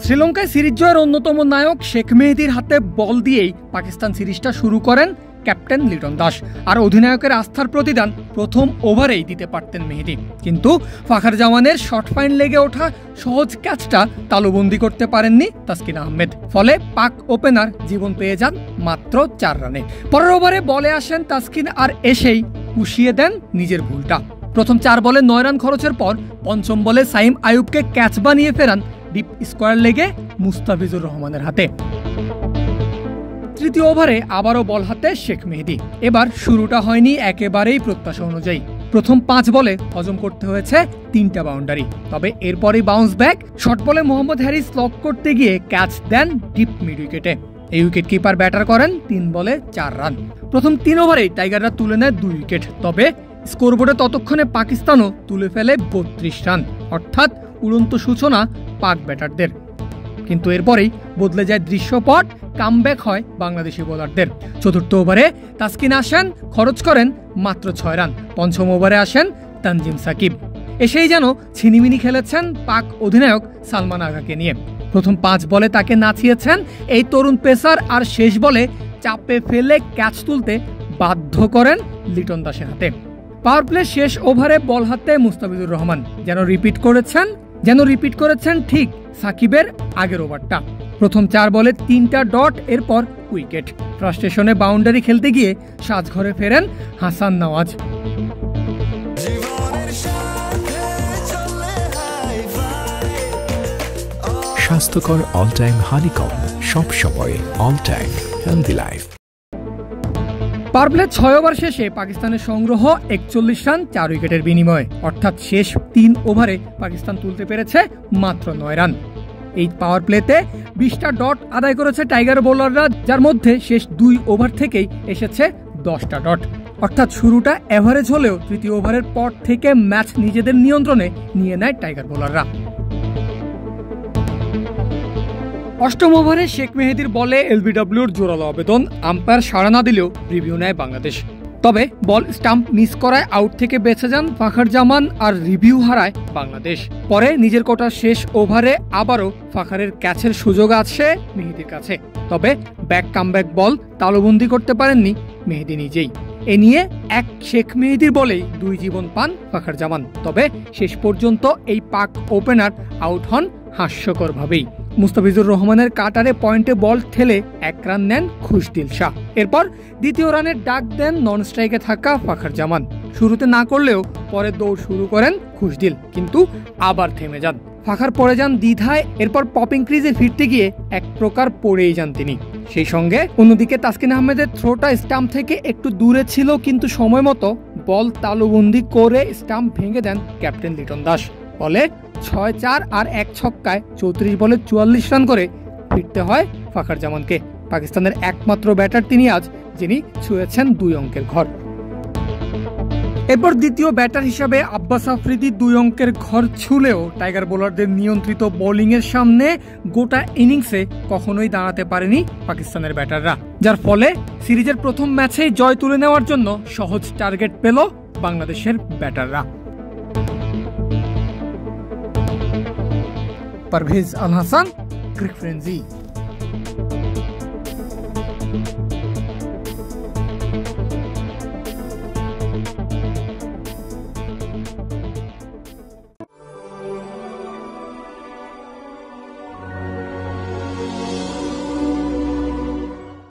শ্রীলঙ্কায় সিরিজ জয়ের অন্যতম নায়ক শেখ মেহেদীর হাতে বল দিয়েই পাকিস্তান সিরিজটা শুরু করেন ক্যাপ্টেন লিটন দাস। আর অধিনায়কের আস্থার প্রতিদান প্রথম ওভারেই দিতে পারতেন মেহেদী, কিন্তু ফাখার জামানের শর্ট ফাইন লেগে ওঠা সহজ ক্যাচটা তালুবন্দি করতে পারেননি তাসকিন আহমেদ। ফলে পাক ওপেনার জীবন পেয়ে যান মাত্র 4 রানে। পরের ওভারে বলে আসেন তাসকিন, আর এসেই পুষিয়ে দেন নিজের ভুলটা। প্রথম 4 বলে 9 রান খরচের পর পঞ্চম বলে সাইম আইয়ুবকে ক্যাচ বানিয়ে ফেরান ডিপ স্কোয়ার লেগে মুস্তাফিজুর রহমানের হাতে। তৃতীয় ওভারে আবারও বল হাতে শেখ মেহেদী। এবার শুরুটা হয়নি একেবারেই প্রত্যাশা অনুযায়ী। প্রথম 5 বলে হজম করতে হয়েছে 3টা বাউন্ডারি। তবে এরপরই বাউন্স ব্যাক। শর্ট বলে মোহাম্মদ হ্যারিস লক করতে গিয়ে ক্যাচ দেন ডিপ মিড উইকেটে। এই উইকেট কিপার ব্যাটার করেন 3 বলে 4 রান। প্রথম 3 ওভারেই টাইগাররা তুলে নেয় 2 উইকেট। তবে স্কোরবোর্ডে ততক্ষণে পাকিস্তানও তুলে ফেলে 32 রান, অর্থাৎ উড়ন্ত সূচনা পাক ব্যাটারদের। কিন্তু এরপরেই বদলে যায় দৃশ্যপট, কামব্যাক হয় বাংলাদেশি বোলারদের। চতুর্থ ওভারে তাসকিন আসেন, খরচ করেন মাত্র 6 রান। পঞ্চম ওভারে আসেন তানজিম সাকিব। এসেই যেন ছিনিমিনি খেলেছেন পাক অধিনায়ক সালমান আগাকে নিয়ে। প্রথম 5 বলে তাকে নাচিয়েছেন এই তরুণ পেসার, আর শেষ বলে চাপে ফেলে ক্যাচ তুলতে বাধ্য করেন লিটন দাসের হাতে। পাওয়ার প্লে শেষ ওভারে বল হাতে মুস্তাফিজুর রহমান যেন রিপিট করেছেন ঠিক সাকিবের আগের ওভারটা। প্রথম 4 বলে 3টা ডট, এরপর উইকেট। ফ্রাস্ট্রেশনে বাউন্ডারি খেলতে গিয়ে সাজঘরে ফেরেন হাসান নওয়াজ। স্বাস্থ্যকর অল টাইম হানিকম, সব সময় all time healthy life. Power play 6 over শেষে পাকিস্তানের সংগ্রহ 41 রান 4 উইকেটের বিনিময়ে, অর্থাৎ শেষ 3 ওভারে পাকিস্তান তুলতে পেরেছে মাত্র 9 রান। এই পাওয়ার প্লেতে 20টা ডট আদায় করেছে টাইগার বোলাররা, যার মধ্যে শেষ 2 ওভার থেকেই এসেছে 10টা ডট। অর্থাৎ শুরুটা এভারেজ হলেও তৃতীয় ওভারের পর থেকে ম্যাচ নিজেদের নিয়ন্ত্রণে নিয়ে নেয় টাইগার বোলাররা। অষ্টম ওভারে শেখ মেহেদীর বলে এলবিডব্লিউর জোরালো আবেদন। আম্পায়ার সাড়া না দিলেও রিভিউ নেয় বাংলাদেশ। তবে বল স্টাম্প মিস করায় আউট থেকে বেঁচে যান ফাখার জামান, আর রিভিউ হারায় বাংলাদেশ। পরে নিজের কোটার শেষ ওভারে আবারও ফাখারের ক্যাচের সুযোগ আছে মেহেদীর কাছে। তবে ব্যাক কামব্যাক বল তালুবন্দি করতে পারেননি মেহেদী নিজেই। এ নিয়ে এক শেখ মেহেদীর বলেই 2 জীবন পান ফাখার জামান। তবে শেষ পর্যন্ত এই পাক ওপেনার আউট হন হাস্যকর ভাবেই। মুস্তাফিজুর রহমানের কাটারে পয়েন্টে বল ঠেলে 1 রান নেন খুশদিল শাহ। এরপর দ্বিতীয় রানের ডাক দেন নন স্ট্রাইকে থাকা ফাখার জামান। শুরুতে না করলেও পরে দৌড় শুরু করেন খুশদিল, কিন্তু আবার থেমে যান। ফাখার পড়ে যান দ্বিধায়। এরপর পপিং ক্রিজে ফিরতে গিয়ে এক প্রকার পড়েই যান তিনি। সেই সঙ্গে অন্যদিকে তাসকিন আহমেদের থ্রোটা স্টাম্প থেকে একটু দূরে ছিল, কিন্তু সময় মতো বল তালুবন্দি করে স্টাম্প ভেঙে দেন ক্যাপ্টেন লিটন দাস। ফলে 6-4 আর 1 ছক্কায় 34 বলে 44 রান করে ফিরতে হয় ফাখার জামানকে। পাকিস্তানের একমাত্র ব্যাটার তিনি আজ, যিনি ছুঁয়েছেন 2 অঙ্কের ঘর। এরপর দ্বিতীয় ব্যাটার হিসাবে আব্বাস আফ্রিদি 2 অঙ্কের ঘর ছুলেও টাইগার বোলারদের নিয়ন্ত্রিত বোলিংয়ের সামনে গোটা ইনিংসে কখনোই দাঁড়াতে পারেনি পাকিস্তানের ব্যাটাররা, যার ফলে সিরিজের প্রথম ম্যাচেই জয় তুলে নেওয়ার জন্য সহজ টার্গেট পেল বাংলাদেশের ব্যাটাররা। পারভেজ আল হাসান, ক্রিক ফ্রেন্জি।